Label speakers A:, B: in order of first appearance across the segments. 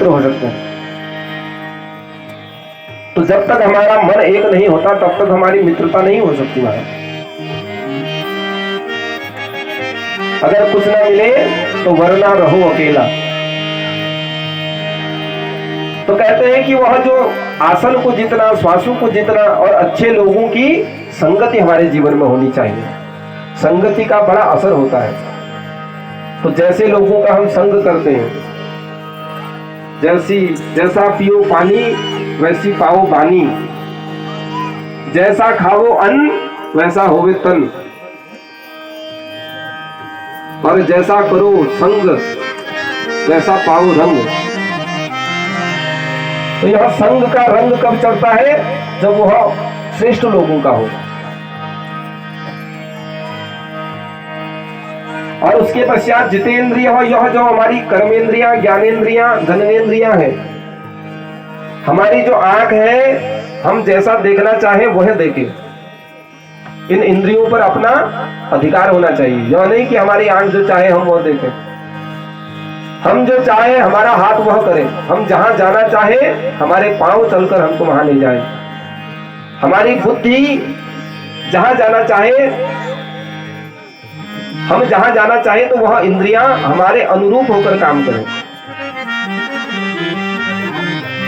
A: मित्र हो सकते हैं। तो जब तक हमारा मन एक नहीं होता तब तक हमारी मित्रता नहीं हो सकती महाराज। अगर कुछ ना मिले तो वरना रहो अकेला। तो कहते हैं कि वह जो आसन को जितना, श्वासों को जितना और अच्छे लोगों की संगति हमारे जीवन में होनी चाहिए। संगति का बड़ा असर होता है। तो जैसे लोगों का हम संग करते हैं, जैसा पियो पानी वैसी पाओ बानी, जैसा खाओ अन्न वैसा होवे तन, और जैसा करो संग वैसा पाओ रंग। तो यह संग का रंग कब चढ़ता है? जब वह श्रेष्ठ लोगों का हो। और उसके पश्चात जितेंद्रिय हो, यह जो हमारी कर्मेंद्रियां, ज्ञानेंद्रियां, जननेंद्रियां हैं, हमारी जो आंख है, हम जैसा देखना चाहे वह देखें। इन इंद्रियों पर अपना अधिकार होना चाहिए। यह नहीं कि हमारी आंख जो चाहे हम वह देखें, हम जो चाहे हमारा हाथ वह करें, हम जहां जाना चाहे हमारे पांव चलकर हमको वहां ले जाए, हमारी बुद्धि जहां जाना चाहे, हम जहां जाना चाहे तो वह इंद्रियां हमारे अनुरूप होकर काम करें।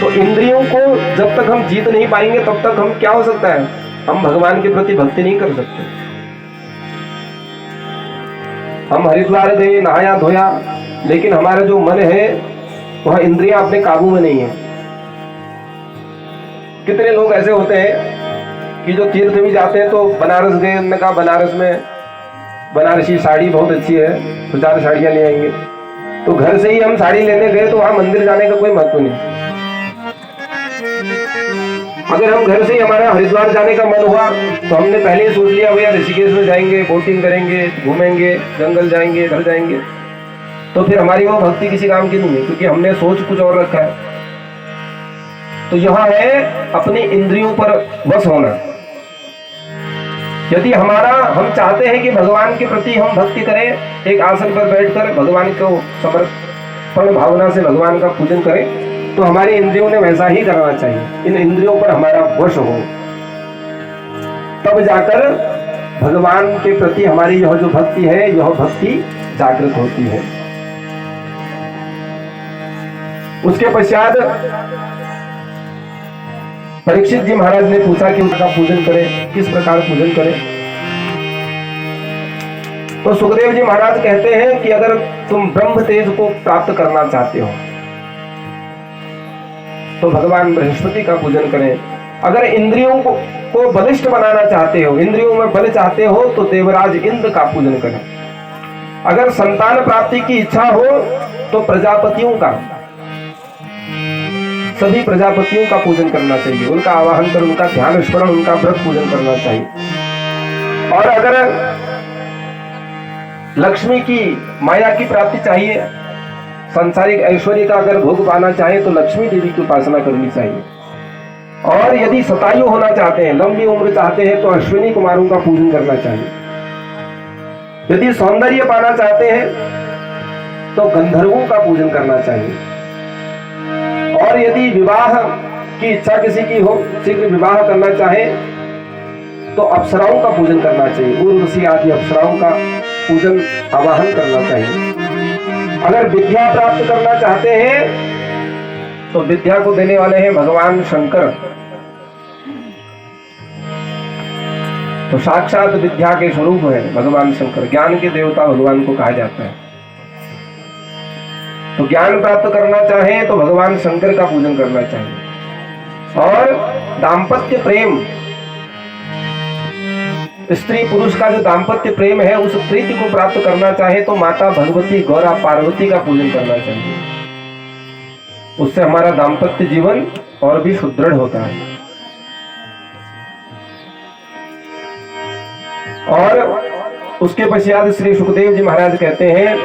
A: तो इंद्रियों को जब तक हम जीत नहीं पाएंगे तब तक हम क्या हो सकता है, हम भगवान के प्रति भक्ति नहीं कर सकते। हम हरिद्वार गए, नहाया धोया, लेकिन हमारा जो मन है वह इंद्रियां अपने काबू में नहीं है। कितने लोग ऐसे होते हैं कि जो तीर्थ भी जाते हैं, तो बनारस गए, उन्होंने कहा बनारस में बनारसी साड़ी बहुत अच्छी है, तो 4 साड़ियां ले आएंगे। तो घर से ही हम साड़ी लेने गए तो वहां मंदिर जाने का कोई महत्व नहीं। अगर हम घर से ही हमारा हरिद्वार जाने का मन हुआ तो हमने पहले ही सोच लिया भैया ऋषिकेश में जाएंगे, बोटिंग करेंगे, घूमेंगे, जंगल जाएंगे, इधर जाएंगे, तो फिर हमारी वो भक्ति किसी काम की नहीं है, क्योंकि हमने सोच कुछ और रखा है। तो यह है अपनी इंद्रियों पर वश होना। यदि हम चाहते हैं कि भगवान के प्रति हम भक्ति करें, एक आसन पर बैठकर भगवान को समर्पण भावना से भगवान का पूजन करें, तो हमारी इंद्रियों ने वैसा ही करना चाहिए। इन इंद्रियों पर हमारा वश हो, तब जाकर भगवान के प्रति हमारी यह जो भक्ति है, यह भक्ति जागृत होती है। उसके पश्चात परीक्षित जी महाराज ने पूछा कि उनका पूजन करें, किस प्रकार पूजन करें। तो सुखदेव जी महाराज कहते हैं कि अगर तुम ब्रह्म तेज को प्राप्त करना चाहते हो तो भगवान बृहस्पति का पूजन करें। अगर इंद्रियों को बलिष्ठ बनाना चाहते हो, इंद्रियों में बल चाहते हो, तो देवराज इंद्र का पूजन करें। अगर संतान प्राप्ति की इच्छा हो तो प्रजापतियों का, सभी प्रजापतियों का पूजन करना चाहिए, उनका आवाहन कर, उनका ध्यान स्मरण, उनका व्रत पूजन करना चाहिए। और अगर लक्ष्मी की, माया की प्राप्ति चाहिए, सांसारिक ऐश्वर्य का अगर भोग पाना चाहे तो लक्ष्मी देवी की उपासना करनी चाहिए। और यदि शतायु होना चाहते हैं, लंबी उम्र चाहते हैं, तो अश्विनी कुमारों का पूजन करना चाहिए। यदि सौंदर्य पाना चाहते हैं तो गंधर्वों का पूजन करना चाहिए। और यदि विवाह की इच्छा किसी की हो, शीघ्र विवाह करना चाहे, तो अप्सराओं का पूजन करना चाहिए, उर्वशी आदि अप्सराओं का पूजन आवाहन करना चाहिए। अगर विद्या प्राप्त करना चाहते हैं तो विद्या को देने वाले हैं भगवान शंकर। तो साक्षात विद्या के स्वरूप है भगवान शंकर, ज्ञान के देवता भगवान को कहा जाता है। तो ज्ञान प्राप्त करना चाहे तो भगवान शंकर का पूजन करना चाहिए। और दाम्पत्य प्रेम, स्त्री पुरुष का जो दाम्पत्य प्रेम है, उस प्रीति को प्राप्त करना चाहे तो माता भगवती, गौरा, पार्वती का पूजन करना चाहिए। उससे हमारा दाम्पत्य जीवन और भी सुदृढ़ होता है। और उसके पश्चात श्री सुखदेव जी महाराज कहते हैं,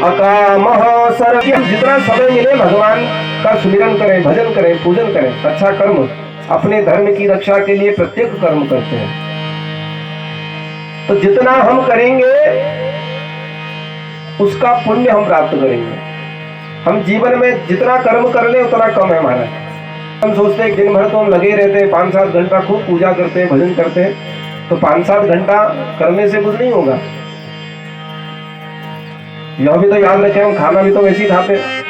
A: अकामः सर्व, जितना समय मिले भगवान का सुमिरन करें, भजन करें, पूजन करें, अच्छा कर्म, अपने धर्म की रक्षा के लिए प्रत्येक कर्म करते हैं। तो जितना हम करेंगे उसका पुण्य हम प्राप्त करेंगे। हम जीवन में जितना कर्म कर ले उतना कम है हमारा। हम सोचते हैं दिन भर तो हम लगे रहते हैं, 5-7 घंटा खूब पूजा करते हैं, भजन करते हैं, तो 5-7 घंटा करने से कुछ नहीं होगा। यह भी तो याद रखें, हम खाना भी तो वैसे ही खाते हैं।